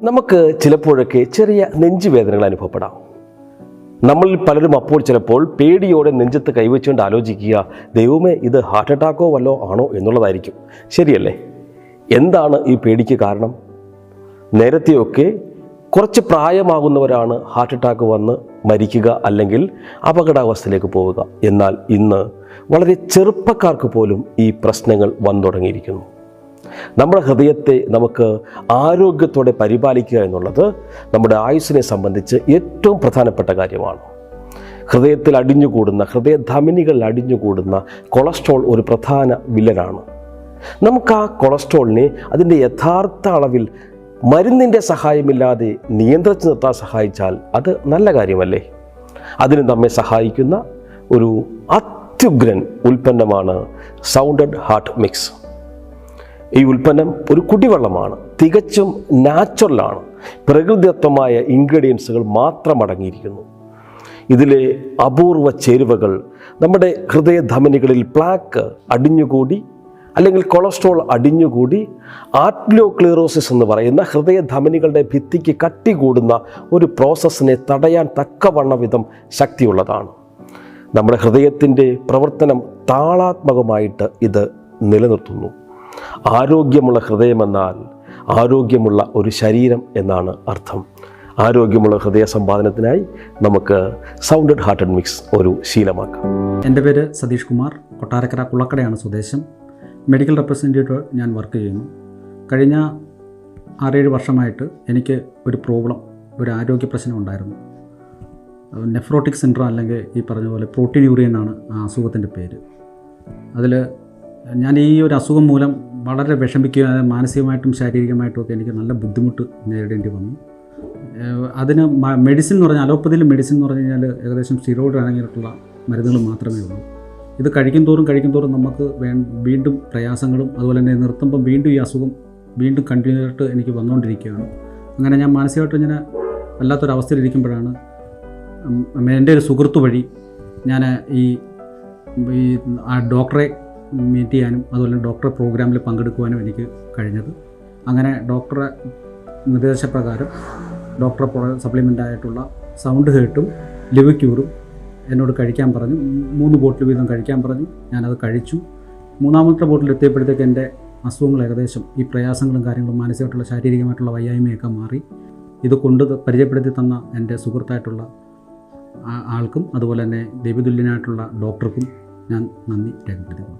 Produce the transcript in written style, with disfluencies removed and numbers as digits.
നമുക്ക് ചിലപ്പോഴൊക്കെ ചെറിയ നെഞ്ചുവേദനകൾ അനുഭവപ്പെടാം. നമ്മളിൽ പലരും അപ്പോൾ ചിലപ്പോൾ പേടിയോടെ നെഞ്ചത്ത് കൈവച്ചുകൊണ്ട് ആലോചിക്കുക, ദൈവമേ ഇത് ഹാർട്ട് അറ്റാക്കോ വല്ലോ ആണോ എന്നുള്ളതായിരിക്കും. ശരിയല്ലേ? എന്താണ് ഈ പേടിക്ക് കാരണം? നേരത്തെയൊക്കെ കുറച്ച് പ്രായമാകുന്നവരാണ് ഹാർട്ട് അറ്റാക്ക് വന്ന് മരിക്കുക അല്ലെങ്കിൽ അപകടാവസ്ഥയിലേക്ക് പോവുക. എന്നാൽ ഇന്ന് വളരെ ചെറുപ്പക്കാർക്ക് പോലും ഈ പ്രശ്നങ്ങൾ വന്നു തുടങ്ങിയിരിക്കുന്നു. നമ്മുടെ ഹൃദയത്തെ നമുക്ക് ആരോഗ്യത്തോടെ പരിപാലിക്കുക എന്നുള്ളത് നമ്മുടെ ആയുസ്സിനെ സംബന്ധിച്ച് ഏറ്റവും പ്രധാനപ്പെട്ട കാര്യമാണ്. ഹൃദയത്തിൽ അടിഞ്ഞുകൂടുന്ന, ഹൃദയധമനികളിൽ അടിഞ്ഞുകൂടുന്ന കൊളസ്ട്രോൾ ഒരു പ്രധാന വില്ലനാണ്. നമുക്ക് ആ കൊളസ്ട്രോളിനെ അതിൻ്റെ യഥാർത്ഥ അളവിൽ മരുന്നിൻ്റെ സഹായമില്ലാതെ നിയന്ത്രിച്ച് നിർത്താൻ സഹായിച്ചാൽ അത് നല്ല കാര്യമല്ലേ? അതിന് നമ്മെ സഹായിക്കുന്ന ഒരു അത്യുഗ്രൻ ഉൽപ്പന്നമാണ് സൗണ്ടഡ് ഹാർട്ട് മിക്സ്. ഈ ഉൽപ്പന്നം ഒരു കുടിവെള്ളമാണ്, തികച്ചും നാച്ചുറലാണ്, പ്രകൃതിദത്തമായ ഇൻഗ്രീഡിയൻസുകൾ മാത്രം അടങ്ങിയിരിക്കുന്നു. ഇതിലെ അപൂർവ ചേരുവകൾ നമ്മുടെ ഹൃദയധമനികളിൽ പ്ലാക്ക് അടിഞ്ഞുകൂടി അല്ലെങ്കിൽ കൊളസ്ട്രോൾ അടിഞ്ഞുകൂടി ആർട്ടറിയോസ്ക്ലീറോസിസ് എന്ന് പറയുന്ന ഹൃദയധമനികളുടെ ഭിത്തിക്ക് കട്ടി കൂടുന്ന ഒരു പ്രോസസ്സിനെ തടയാൻ തക്കവണ്ണ വിധം ശക്തിയുള്ളതാണ്. നമ്മുടെ ഹൃദയത്തിൻ്റെ പ്രവർത്തനം താളാത്മകമായിട്ട് ഇത് നിലനിർത്തുന്നു. ആരോഗ്യമുള്ള ഹൃദയമെന്നാൽ ആരോഗ്യമുള്ള ഒരു ശരീരം എന്നാണ് അർത്ഥം. ആരോഗ്യമുള്ള ഹൃദയ സമ്പാദനത്തിനായി നമുക്ക് സൗണ്ടഡ് ഹാർട്ട് മിക്സ് ഒരു ശീലമാക്കാം. എൻ്റെ പേര് സതീഷ് കുമാർ, കൊട്ടാരക്കര കുളക്കടയാണ് സ്വദേശം. മെഡിക്കൽ റെപ്രസെൻറ്റേറ്റീവ് ഞാൻ വർക്ക് ചെയ്യുന്നു. കഴിഞ്ഞ 6-7 വർഷമായിട്ട് എനിക്ക് ഒരു ആരോഗ്യ പ്രശ്നം ഉണ്ടായിരുന്നു. നെഫ്രോട്ടിക് സിൻഡ്രോം അല്ലെങ്കിൽ ഈ പറഞ്ഞ പോലെ പ്രോട്ടീനൂറിയ എന്നാണ് ആ അസുഖത്തിൻ്റെ പേര്. അതിൽ ഞാൻ ഈ ഒരു അസുഖം മൂലം വളരെ വിഷമിക്കുക, മാനസികമായിട്ടും ശാരീരികമായിട്ടും ഒക്കെ എനിക്ക് നല്ല ബുദ്ധിമുട്ട് നേരിടേണ്ടി വന്നു. അതിന് മെഡിസിൻ എന്ന് പറഞ്ഞാൽ അലോപ്പതിയിൽ മെഡിസിൻ എന്ന് പറഞ്ഞു കഴിഞ്ഞാൽ ഏകദേശം സ്റ്റിറോയിഡ് അടങ്ങിയിട്ടുള്ള മരുന്നുകൾ മാത്രമേ ഉള്ളൂ. ഇത് കഴിക്കും തോറും നമുക്ക് വീണ്ടും പ്രയാസങ്ങളും അതുപോലെ തന്നെ നിർത്തുമ്പം വീണ്ടും ഈ അസുഖം വീണ്ടും കണ്ടിന്യൂ ആയിട്ട് എനിക്ക് വന്നുകൊണ്ടിരിക്കുകയാണ്. അങ്ങനെ ഞാൻ മാനസികമായിട്ട് ഇങ്ങനെ വല്ലാത്തൊരവസ്ഥയിലിരിക്കുമ്പോഴാണ് എൻ്റെ ഒരു സുഹൃത്ത് വഴി ഞാൻ ഈ ഡോക്ടറെ മീറ്റ് ചെയ്യാനും അതുപോലെ ഡോക്ടറെ പ്രോഗ്രാമിൽ പങ്കെടുക്കുവാനും എനിക്ക് കഴിഞ്ഞത്. അങ്ങനെ ഡോക്ടറെ നിർദ്ദേശപ്രകാരം ഡോക്ടറെ സപ്ലിമെൻ്റ് ആയിട്ടുള്ള സൗണ്ട് ഹേർട്ടും ലിവക്യൂറും എന്നോട് കഴിക്കാൻ പറഞ്ഞു. 3 ബോട്ടിൽ വീതം കഴിക്കാൻ പറഞ്ഞു. ഞാനത് കഴിച്ചു. 3ാമത്തെ ബോട്ടിൽ എത്തിയപ്പോഴത്തേക്ക് എൻ്റെ അസുഖങ്ങൾ ഏകദേശം ഈ പ്രയാസങ്ങളും കാര്യങ്ങളും മാനസികമായിട്ടുള്ള ശാരീരികമായിട്ടുള്ള വയ്യായ്മയൊക്കെ മാറി. ഇത് കൊണ്ട് പരിചയപ്പെടുത്തി തന്ന എൻ്റെ സുഹൃത്തായിട്ടുള്ള ആൾക്കും അതുപോലെ തന്നെ ദൈവതുല്യനായിട്ടുള്ള ഡോക്ടർക്കും ഞാൻ നന്ദി രേഖപ്പെടുത്തുന്നു.